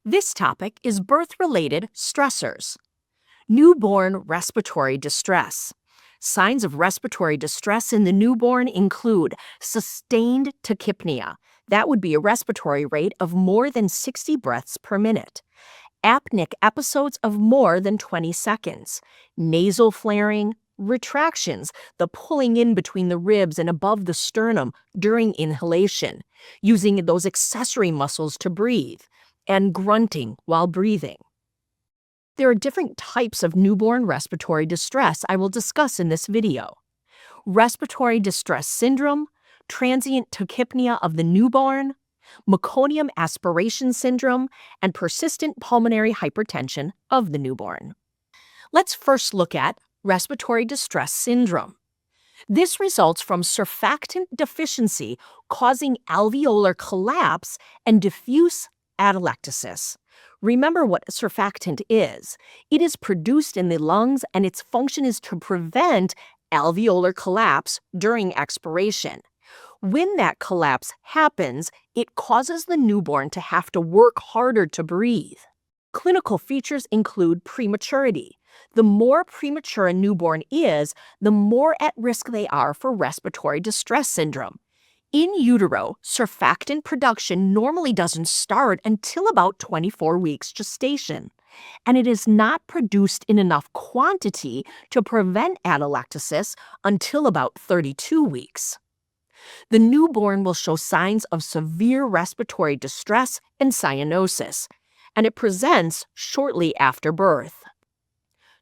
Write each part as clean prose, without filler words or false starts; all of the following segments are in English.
This topic is birth-related stressors. Newborn respiratory distress. Signs of respiratory distress in the newborn include sustained tachypnea. That would be a respiratory rate of more than 60 breaths per minute. Apneic episodes of more than 20 seconds. Nasal flaring, retractions, the pulling in between the ribs and above the sternum during inhalation, using those accessory muscles to breathe, and grunting while breathing. There are different types of newborn respiratory distress I will discuss in this video. Respiratory distress syndrome, transient tachypnea of the newborn, meconium aspiration syndrome, and persistent pulmonary hypertension of the newborn. Let's first look at respiratory distress syndrome. This results from surfactant deficiency causing alveolar collapse and diffuse atelectasis. Remember what a surfactant is. It is produced in the lungs and its function is to prevent alveolar collapse during expiration. When that collapse happens, it causes the newborn to have to work harder to breathe. Clinical features include prematurity. The more premature a newborn is, the more at risk they are for respiratory distress syndrome. In utero, surfactant production normally doesn't start until about 24 weeks gestation, and it is not produced in enough quantity to prevent atelectasis until about 32 weeks. The newborn will show signs of severe respiratory distress and cyanosis, and it presents shortly after birth.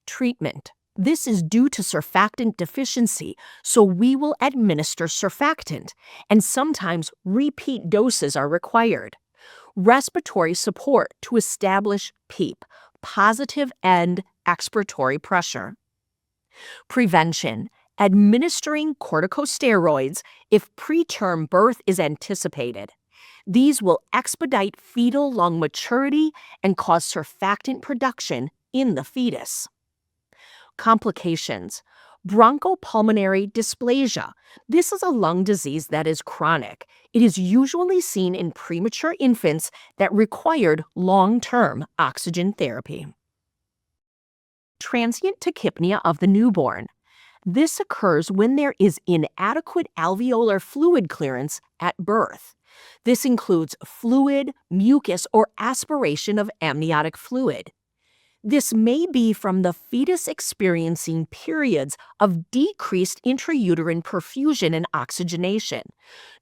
Treatment. This is due to surfactant deficiency, so we will administer surfactant, and sometimes repeat doses are required. Respiratory support to establish PEEP, positive end expiratory pressure. Prevention. Administering corticosteroids if preterm birth is anticipated. These will expedite fetal lung maturity and cause surfactant production in the fetus. Complications. Bronchopulmonary dysplasia. This is a lung disease that is chronic. It is usually seen in premature infants that required long-term oxygen therapy. Transient tachypnea of the newborn. This occurs when there is inadequate alveolar fluid clearance at birth. This includes fluid, mucus, or aspiration of amniotic fluid. This may be from the fetus experiencing periods of decreased intrauterine perfusion and oxygenation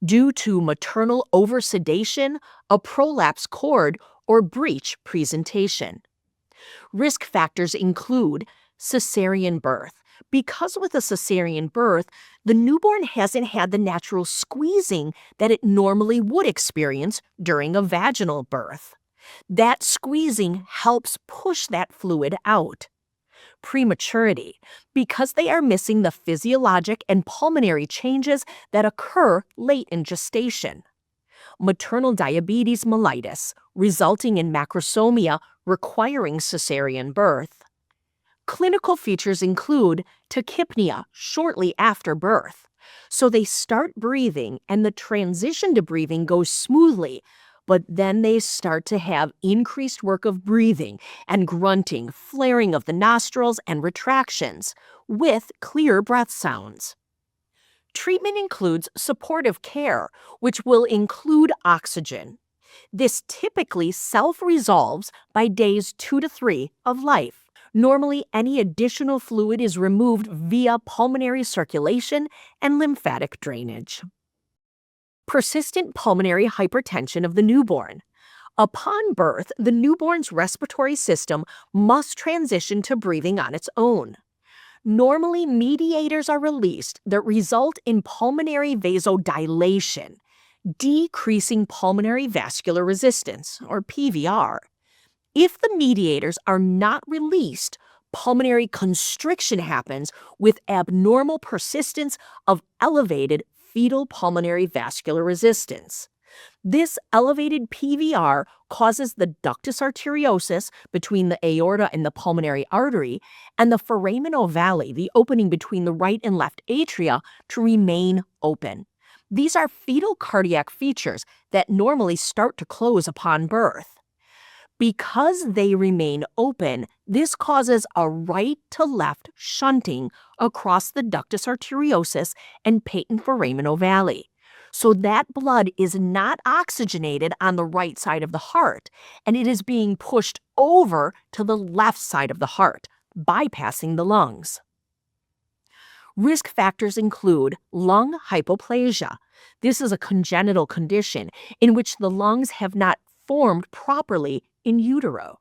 due to maternal oversedation, a prolapse cord, or breech presentation. Risk factors include cesarean birth. Because with a cesarean birth, the newborn hasn't had the natural squeezing that it normally would experience during a vaginal birth. That squeezing helps push that fluid out. Prematurity, because they are missing the physiologic and pulmonary changes that occur late in gestation. Maternal diabetes mellitus, resulting in macrosomia requiring cesarean birth. Clinical features include tachypnea shortly after birth. So they start breathing and the transition to breathing goes smoothly, but then they start to have increased work of breathing and grunting, flaring of the nostrils, and retractions, with clear breath sounds. Treatment includes supportive care, which will include oxygen. This typically self-resolves by days 2 to 3 of life. Normally, any additional fluid is removed via pulmonary circulation and lymphatic drainage. Persistent pulmonary hypertension of the newborn. Upon birth, the newborn's respiratory system must transition to breathing on its own. Normally, mediators are released that result in pulmonary vasodilation, decreasing pulmonary vascular resistance, or PVR. If the mediators are not released, pulmonary constriction happens with abnormal persistence of elevated fetal pulmonary vascular resistance. This elevated PVR causes the ductus arteriosus between the aorta and the pulmonary artery and the foramen ovale, the opening between the right and left atria, to remain open. These are fetal cardiac features that normally start to close upon birth. Because they remain open, this causes a right to left shunting across the ductus arteriosus and patent foramino valley. So that blood is not oxygenated on the right side of the heart, and it is being pushed over to the left side of the heart, bypassing the lungs. Risk factors include lung hypoplasia. This is a congenital condition in which the lungs have not formed properly in utero.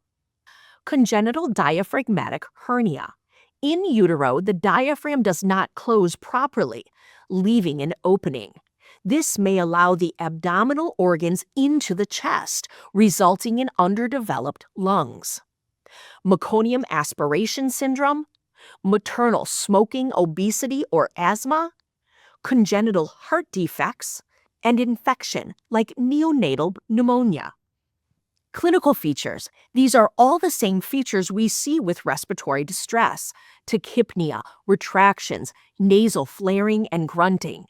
Congenital diaphragmatic hernia. In utero, the diaphragm does not close properly, leaving an opening. This may allow the abdominal organs into the chest, resulting in underdeveloped lungs. Meconium aspiration syndrome, maternal smoking, obesity, or asthma, congenital heart defects, and infection like neonatal pneumonia. Clinical features. These are all the same features we see with respiratory distress: tachypnea, retractions, nasal flaring and grunting,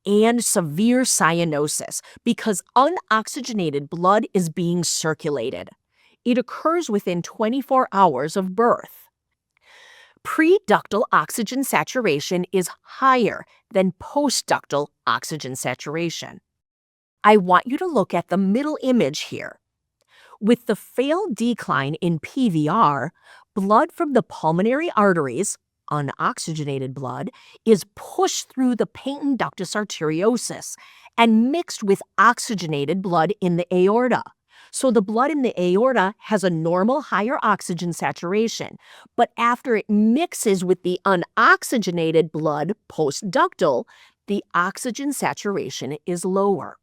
and severe cyanosis because unoxygenated blood is being circulated. It occurs within 24 hours of birth. Preductal oxygen saturation is higher than postductal oxygen saturation. I want you to look at the middle image here. With the failed decline in PVR, blood from the pulmonary arteries, unoxygenated blood, is pushed through the patent ductus arteriosus and mixed with oxygenated blood in the aorta. So the blood in the aorta has a normal higher oxygen saturation, but after it mixes with the unoxygenated blood postductal, the oxygen saturation is lower.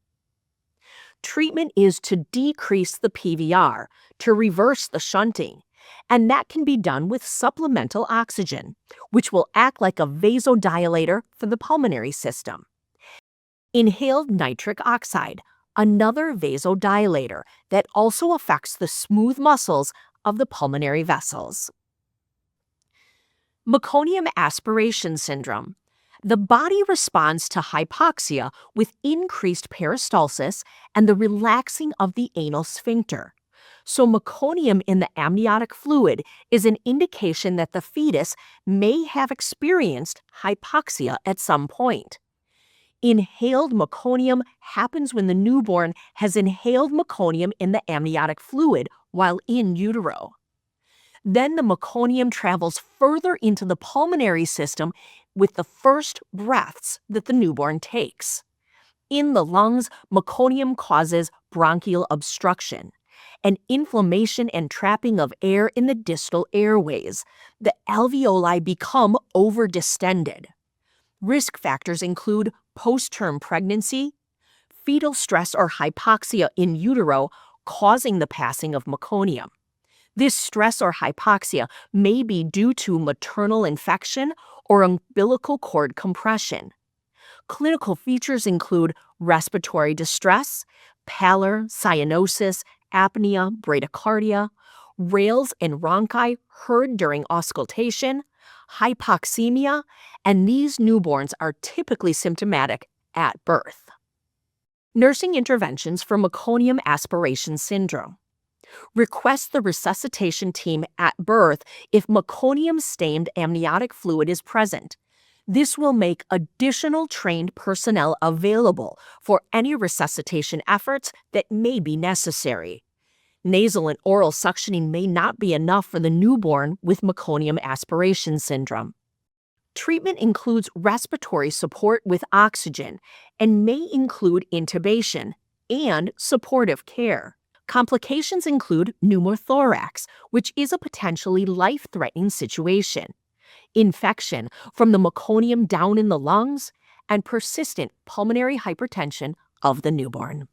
Treatment is to decrease the PVR, to reverse the shunting, and that can be done with supplemental oxygen, which will act like a vasodilator for the pulmonary system. Inhaled nitric oxide, another vasodilator that also affects the smooth muscles of the pulmonary vessels. Meconium aspiration syndrome. The body responds to hypoxia with increased peristalsis and the relaxing of the anal sphincter. So meconium in the amniotic fluid is an indication that the fetus may have experienced hypoxia at some point. Inhaled meconium happens when the newborn has inhaled meconium in the amniotic fluid while in utero. Then the meconium travels further into the pulmonary system with the first breaths that the newborn takes. In the lungs, meconium causes bronchial obstruction, an inflammation and trapping of air in the distal airways. The alveoli become overdistended. Risk factors include post-term pregnancy, fetal stress or hypoxia in utero causing the passing of meconium. This stress or hypoxia may be due to maternal infection or umbilical cord compression. Clinical features include respiratory distress, pallor, cyanosis, apnea, bradycardia, rales and rhonchi heard during auscultation, hypoxemia, and these newborns are typically symptomatic at birth. Nursing interventions for meconium aspiration syndrome. Request the resuscitation team at birth if meconium-stained amniotic fluid is present. This will make additional trained personnel available for any resuscitation efforts that may be necessary. Nasal and oral suctioning may not be enough for the newborn with meconium aspiration syndrome. Treatment includes respiratory support with oxygen and may include intubation and supportive care. Complications include pneumothorax, which is a potentially life-threatening situation, infection from the meconium down in the lungs, and persistent pulmonary hypertension of the newborn.